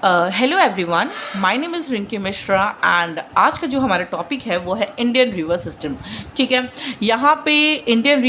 Hello everyone, my name is Rinki Mishra and आज का जो हमारा टॉपिक है वो है इंडियन रिवर सिस्टम। ठीक है, यहाँ पे इंडियन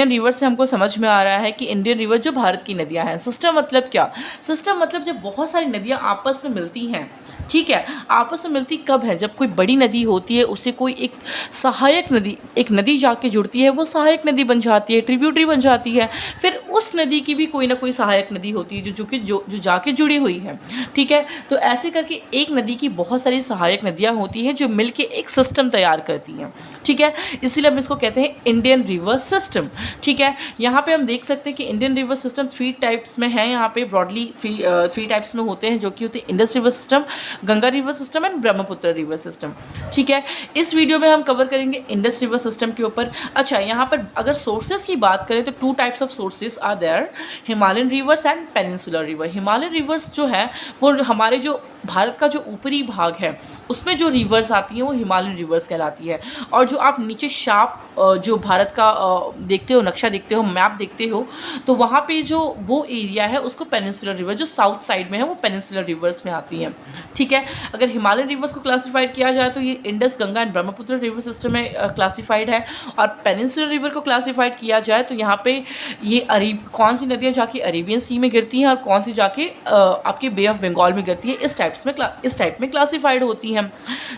रिवर से हमको समझ में आ रहा है कि इंडियन रिवर जो भारत की नदियाँ हैं। सिस्टम मतलब क्या? सिस्टम मतलब जब बहुत सारी नदियाँ आपस में मिलती हैं। ठीक है, आपस में मिलती कब है? जब कोई बड़ी नदी होती है उससे कोई एक सहायक नदी, एक नदी जाके जुड़ती है, वो सहायक नदी बन जाती है, ट्रिब्यूटरी बन जाती है। फिर उस नदी की भी कोई ना कोई सहायक नदी होती है जो जाके जुड़ी हुई है। ठीक है, तो ऐसे करके एक नदी की बहुत सारी सहायक नदियाँ होती हैं जो मिलके एक सिस्टम तैयार करती हैं। ठीक है, इसीलिए हम इसको कहते हैं इंडियन रिवर सिस्टम। ठीक है, यहाँ पे हम देख सकते हैं कि इंडियन रिवर सिस्टम 3 टाइप्स में है। यहाँ पे ब्रॉडली 3 टाइप्स में होते हैं, जो कि होते हैं Indus river system, Ganga river system and Brahmaputra river system. ठीक है, इस वीडियो में हम कवर करेंगे इंडस रिवर सिस्टम के ऊपर। अच्छा, यहाँ पर अगर सोर्सेज की बात करें तो 2 types of sources are there, Himalayan rivers and peninsular river. Himalayan rivers जो है वो हमारे जो भारत का जो ऊपरी भाग है उसमें जो रिवर्स आती हैं वो हिमालयन रिवर्स कहलाती है। और जो आप नीचे शार्प जो भारत का देखते हो, नक्शा देखते हो, मैप देखते हो, तो वहाँ पे जो वो एरिया है उसको पेनिनसुलर रिवर, जो साउथ साइड में है, वो पेनिनसुलर रिवर्स में आती हैं। ठीक है, अगर हिमालयन रिवर्स को क्लासिफाइड किया जाए तो ये Indus, Ganga and Brahmaputra river system में क्लासिफाइड है। और पेनिनसुलर रिवर को क्लासिफाइड किया जाए तो यहाँ पे ये कौन सी नदियाँ जाके अरेबियन सी में गिरती हैं और कौन सी जाके आपके बे ऑफ बंगाल में गिरती है, इस टाइप में क्लासिफाइड होती हैं।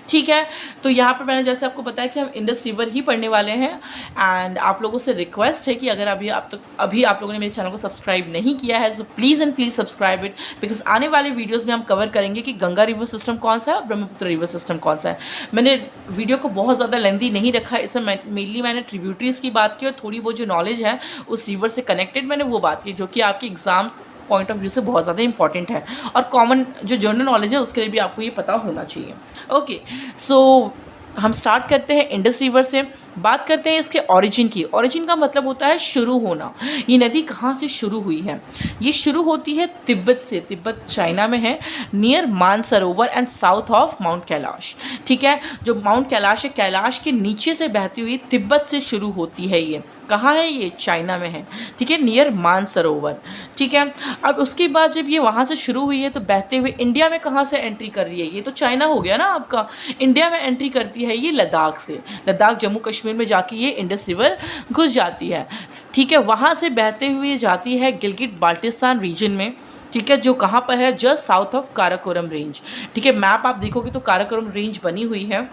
ठीक है, तो यहाँ पर मैंने जैसे आपको बताया कि हम इंडस रिवर ही पढ़ने वाले हैं। एंड आप लोगों से रिक्वेस्ट है कि अगर अभी आप लोगों ने मेरे चैनल को सब्सक्राइब नहीं किया है तो please and please subscribe it, because आने वाले वीडियोस में हम कवर करेंगे कि गंगा रिवर सिस्टम कौन सा है और ब्रह्मपुत्र रिवर सिस्टम कौन सा है। मैंने वीडियो को बहुत ज़्यादा लेंथी नहीं रखा, इसमें मेनली मैंने ट्रिब्यूटरीज़ की बात की और थोड़ी बहुत जो नॉलेज है उस रिवर से कनेक्टेड मैंने वो बात की, जो कि आपके एग्जाम्स पॉइंट ऑफ व्यू से बहुत ज़्यादा इंपॉर्टेंट है और कॉमन जो जनरल नॉलेज है उसके लिए भी आपको ये पता होना चाहिए। ओके, सो हम स्टार्ट करते हैं इंडस रिवर से। बात करते हैं इसके ओरिजिन की। ओरिजिन का मतलब होता है शुरू होना। ये नदी कहाँ से शुरू हुई है? ये शुरू होती है तिब्बत से। तिब्बत चाइना में है, near Mansarovar and south of mount Kailash. ठीक है, जो माउंट कैलाश है, कैलाश के नीचे से बहती हुई तिब्बत से शुरू होती है। ये कहाँ है? ये चाइना में है। ठीक है, नियर मानसरोवर। ठीक है, अब उसके बाद जब ये वहाँ से शुरू हुई है तो बहते हुए इंडिया में कहाँ से एंट्री कर रही है? ये तो चाइना हो गया ना आपका। इंडिया में एंट्री करती है ये लद्दाख से। लद्दाख जम्मू कश्मीर में जाके ये इंडस रिवर घुस जाती है। ठीक है, वहाँ से बहते हुए जाती है गिलगिट बाल्टिस्तान रीजन में। ठीक है, जो कहाँ पर है? Just south of Karakoram range. ठीक है, मैप आप देखोगे तो काराकोरम रेंज बनी हुई है,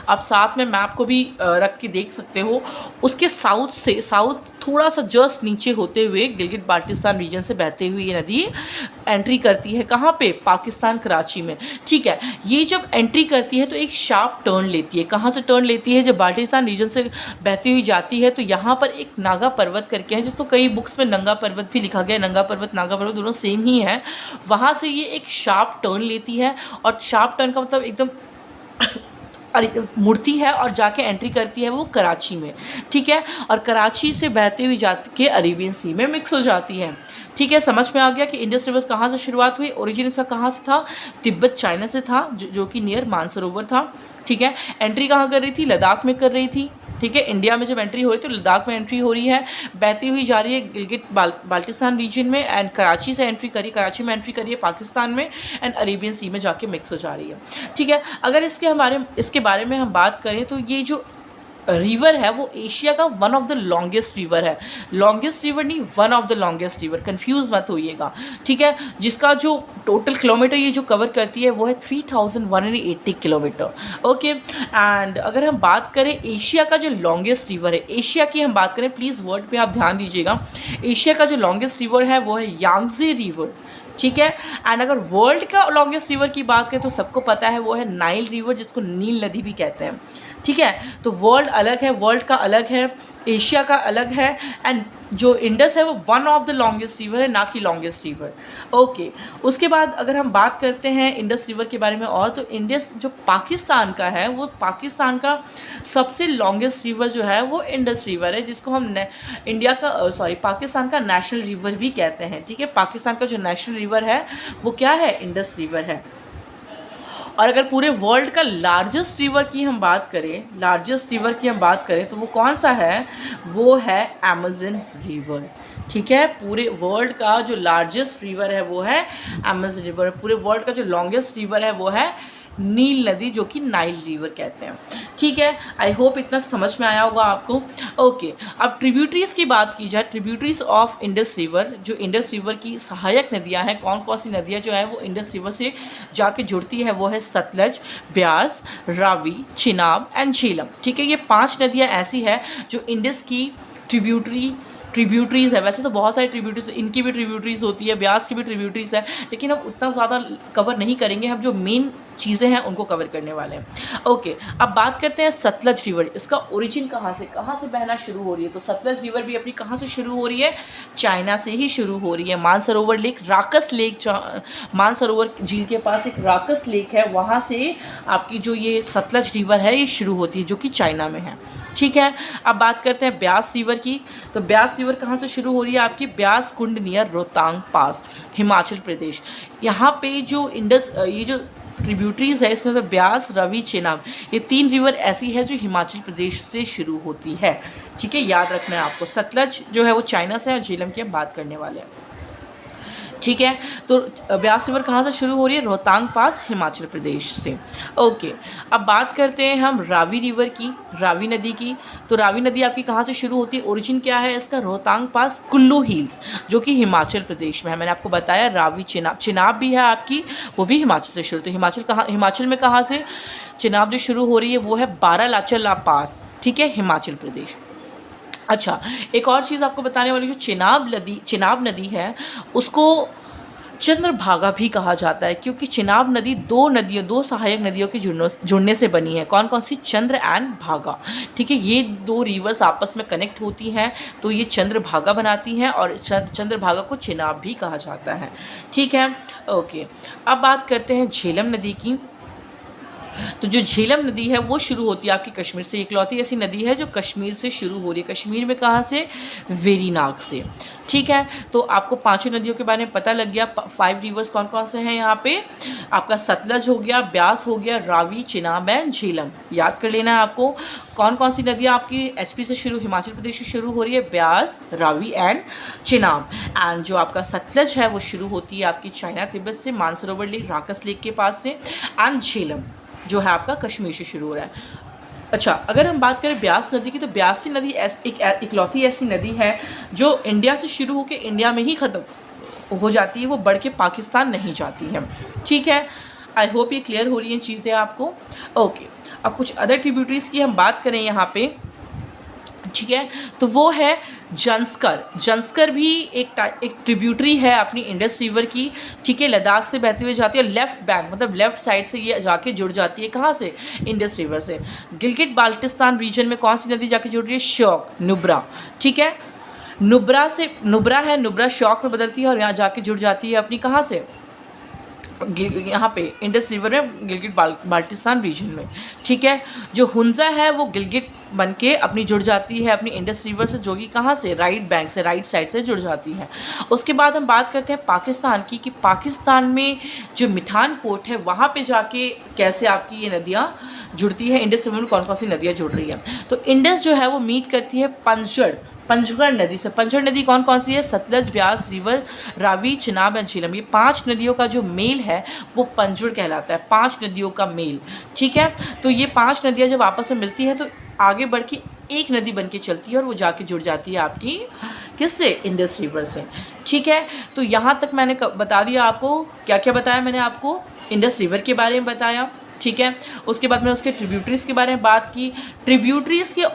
आप साथ में मैप को भी रख के देख सकते हो। उसके साउथ थोड़ा सा जस्ट नीचे होते हुए गिलगिट बाल्टिस्तान रीजन से बहते हुए ये नदी एंट्री करती है। कहाँ पे? पाकिस्तान, कराची में। ठीक है, ये जब एंट्री करती है तो एक शार्प टर्न लेती है। कहाँ से टर्न लेती है? जब बाल्टिस्तान रीजन से बहती हुई जाती है तो यहाँ पर एक नागा पर्वत करके है, जिसको कई बुक्स में नंगा पर्वत भी लिखा गया है। नंगा पर्वत, नागा पर्वत दोनों सेम ही है। वहाँ से ये एक शार्प टर्न लेती है और शार्प टर्न का मतलब एकदम मुड़ती है और जाके एंट्री करती है वो कराची में। ठीक है, और कराची से बहते हुई जाती के अरेबियन सी में मिक्स हो जाती है। ठीक है, समझ में आ गया कि इंडस रिवर कहाँ से शुरुआत हुई, ओरिजिन इसका कहाँ से था? तिब्बत चाइना से था, जो कि नियर मानसरोवर था। ठीक है, एंट्री कहाँ कर रही थी? लद्दाख में कर रही थी। ठीक है, इंडिया में जब एंट्री हो रही है तो लद्दाख में एंट्री हो रही है, बहती हुई जा रही है गिलगिट बाल्टिस्तान रीजन में एंड कराची से एंट्री करी, कराची में एंट्री करी है पाकिस्तान में एंड अरेबियन सी में जाके मिक्स हो जा रही है। ठीक है, अगर इसके बारे में हम बात करें तो ये जो रिवर है वो एशिया का one of the longest river है। लॉन्गेस्ट रिवर नहीं, one of the longest river, confuse मत होइएगा। ठीक है, जिसका जो टोटल किलोमीटर ये जो कवर करती है वो है 3180 किलोमीटर। ओके, एंड अगर हम बात करें एशिया का जो लॉन्गेस्ट रिवर है, एशिया की हम बात करें, प्लीज़ वर्ड पे आप ध्यान दीजिएगा। एशिया का जो लॉन्गेस्ट रिवर है वो है यांगजे रिवर। ठीक है, एंड अगर वर्ल्ड का लॉन्गेस्ट रिवर की बात करें तो सबको पता है वो है नाइल रिवर, जिसको नील नदी भी कहते हैं। ठीक है, तो वर्ल्ड अलग है, वर्ल्ड का अलग है, एशिया का अलग है एंड जो इंडस है वो one of the longest river है, ना कि लॉन्गेस्ट रिवर। ओके, उसके बाद अगर हम बात करते हैं इंडस रिवर के बारे में और, तो इंडस जो पाकिस्तान का है वो पाकिस्तान का सबसे लॉन्गेस्ट रिवर जो है वो इंडस रिवर है, जिसको हम पाकिस्तान का नेशनल रिवर भी कहते हैं। ठीक है, पाकिस्तान का जो नेशनल रिवर है वो क्या है? इंडस रिवर है। और अगर पूरे वर्ल्ड का लार्जेस्ट रिवर की हम बात करें तो वो कौन सा है? वो है अमेज़न रिवर। ठीक है। पूरे वर्ल्ड का जो लार्जेस्ट रिवर है वो है अमेजन रिवर। पूरे वर्ल्ड का जो लॉन्गेस्ट रिवर है वो है नील नदी, जो कि नाइल रिवर कहते हैं। ठीक है, आई होप इतना समझ में आया होगा आपको। ओके, अब ट्रिब्यूटरीज की बात की जाए, ट्रिब्यूटरीज ऑफ इंडस रिवर, जो इंडस रिवर की सहायक नदियां हैं, कौन कौन सी नदियां जो है वो इंडस रिवर से जाके जुड़ती है, वो है सतलज, ब्यास, रावी, चिनाब एंड झेलम। ठीक है, ये 5 नदियाँ ऐसी है जो इंडस की ट्रिब्यूटरीज़ है। वैसे तो बहुत सारी ट्रिब्यूटरीज, इनकी भी ट्रिब्यूटरीज होती है, ब्यास की भी ट्रिब्यूटरीज है, लेकिन अब उतना ज़्यादा कवर नहीं करेंगे, हम जो मेन चीज़ें हैं उनको कवर करने वाले हैं। ओके, अब बात करते हैं सतलज रिवर। इसका ओरिजिन कहाँ से बहना शुरू हो रही है? तो सतलज रिवर भी अपनी कहाँ से शुरू हो रही है? चाइना से ही शुरू हो रही है। मानसरोवर लेक, राकस लेक, मानसरोवर झील के पास एक राकस लेक है, वहाँ से आपकी जो ये सतलज रिवर है ये शुरू होती है, जो कि चाइना में है। ठीक है, अब बात करते हैं ब्यास रिवर की। तो ब्यास रिवर कहाँ से शुरू हो रही है? आपकी ब्यास कुंड नियर रोहतांग पास, हिमाचल प्रदेश। यहाँ पे जो इंडस ये जो ट्रिब्यूटरीज है, इसमें तो ब्यास, रवि, चेनाब, ये 3 रिवर ऐसी है जो हिमाचल प्रदेश से शुरू होती है। ठीक है, याद रखना है आपको। सतलज जो है वो चाइना से है और झेलम की हम बात करने वाले हैं। ठीक है, तो ब्यास रिवर कहाँ से शुरू हो रही है? रोहतांग पास, हिमाचल प्रदेश से। ओके, अब बात करते हैं हम रावी रिवर की, रावी नदी की। तो रावी नदी आपकी कहाँ से शुरू होती है? ओरिजिन क्या है इसका? रोहतांग पास, कुल्लू हिल्स, जो कि हिमाचल प्रदेश में है। मैंने आपको बताया रावी, चिनाब भी है आपकी, वो भी हिमाचल से शुरू होती है। हिमाचल में कहाँ से चिनाब जो शुरू हो रही है वो है बारालाचा पास। ठीक है, हिमाचल प्रदेश। अच्छा, एक और चीज़ आपको बताने वाली, जो चिनाब नदी है उसको चंद्रभागा भी कहा जाता है, क्योंकि चिनाब नदी दो सहायक नदियों के जुड़ने से बनी है। कौन कौन सी? चंद्र एंड भागा। ठीक है, ये 2 रिवर्स आपस में कनेक्ट होती हैं तो ये चंद्रभागा बनाती हैं, और चंद्रभागा को चिनाब भी कहा जाता है। ठीक है, ओके, अब बात करते हैं झेलम नदी की। तो जो झेलम नदी है वो शुरू होती है आपकी कश्मीर से। इकलौती ऐसी नदी है जो कश्मीर से शुरू हो रही है। कश्मीर में कहाँ से? वेरीनाग से। ठीक है, तो आपको 5 नदियों के बारे में पता लग गया। 5 रिवर्स कौन कौन से हैं यहाँ पे? आपका सतलज हो गया, ब्यास हो गया, रावी, चिनाब एंड झेलम। याद कर लेना है आपको। कौन कौन सी नदियाँ आपकी एचपी से शुरू, हिमाचल प्रदेश से शुरू हो रही है? ब्यास, रावी एंड चिनाब। एंड जो आपका सतलज है वो शुरू होती है आपकी चाइना तिब्बत से, मानसरोवर लेक, राकस लेक के पास से। एंड झेलम जो है आपका कश्मीर से शुरू हो रहा है। अच्छा, अगर हम बात करें ब्यास नदी की, तो ब्यासी नदी इकलौती ऐसी नदी है जो इंडिया से शुरू होकर इंडिया में ही ख़त्म हो जाती है, वो बढ़ के पाकिस्तान नहीं जाती है। ठीक है, आई होप ये क्लियर हो रही हैं चीज़ें आपको। ओके, अब कुछ अदर ट्रिब्यूटरीज़ की हम बात करें यहाँ पे। ठीक है, तो वो है जंस्कर भी एक ट्रिब्यूटरी है अपनी इंडस रिवर की। ठीक है, लद्दाख से बहती हुई जाती है, लेफ्ट बैंक मतलब लेफ्ट साइड से ये जाके जुड़ जाती है। कहाँ से? इंडस रिवर से। गिलगित बाल्टिस्तान रीजन में कौन सी नदी जाके जुड़ रही है? श्योक, नुब्रा। ठीक है, नुब्रा श्योक में बदलती है और यहाँ जाके जुड़ जाती है अपनी कहाँ से? यहाँ पे इंडस रिवर में, गिलगित बाल्टिस्तान रीजन में। ठीक है, जो हुंजा है वो गिलगित बन के अपनी जुड़ जाती है अपनी इंडस रिवर से, जो कि कहाँ से? राइट बैंक से, राइट साइड से जुड़ जाती है। उसके बाद हम बात करते हैं पाकिस्तान की, कि पाकिस्तान में जो मिठान पोर्ट है वहाँ पे जाके कैसे आपकी ये नदियाँ जुड़ती है। इंडस रिवर में कौन कौन सी नदियाँ जुड़ रही है? तो इंडस जो है वो मीट करती है पंचगढ़ नदी से। पंचगढ़ नदी कौन कौन सी है? Sutlej, Beas river, Ravi, Chenab and Jhelum. ये 5 नदियों का जो मेल है वो पंचगढ़ कहलाता है। 5 नदियों का मेल। ठीक है, तो ये 5 नदियाँ जब आपस में मिलती हैं तो आगे बढ़ के एक नदी बन के चलती है और वो जाके जुड़ जाती है आपकी किससे? इंडस रिवर से। ठीक है, तो यहाँ तक मैंने बता दिया आपको। क्या क्या बताया मैंने आपको? इंडस रिवर के बारे में बताया। ठीक है, उसके बाद मैंने उसके ट्रिब्यूटरीज़ के बारे में बात की। ट्रिब्यूटरीज़ के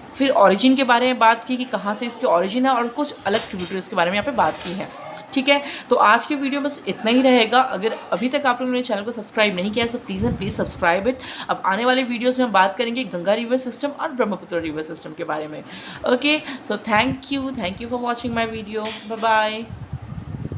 फिर ओरिजिन के बारे में बात की कि कहाँ से इसके ओरिजिन है, और कुछ अलग ट्रिब्यूटरीज़ के बारे में यहाँ पे बात की है। ठीक है, तो आज के वीडियो बस इतना ही रहेगा। अगर अभी तक आप लोगों ने चैनल को सब्सक्राइब नहीं किया है तो please and please subscribe it. अब आने वाले वीडियोस में हम बात करेंगे गंगा रिवर सिस्टम और ब्रह्मपुत्र रिवर सिस्टम के बारे में। Okay, so thank you for watching my video. Bye bye.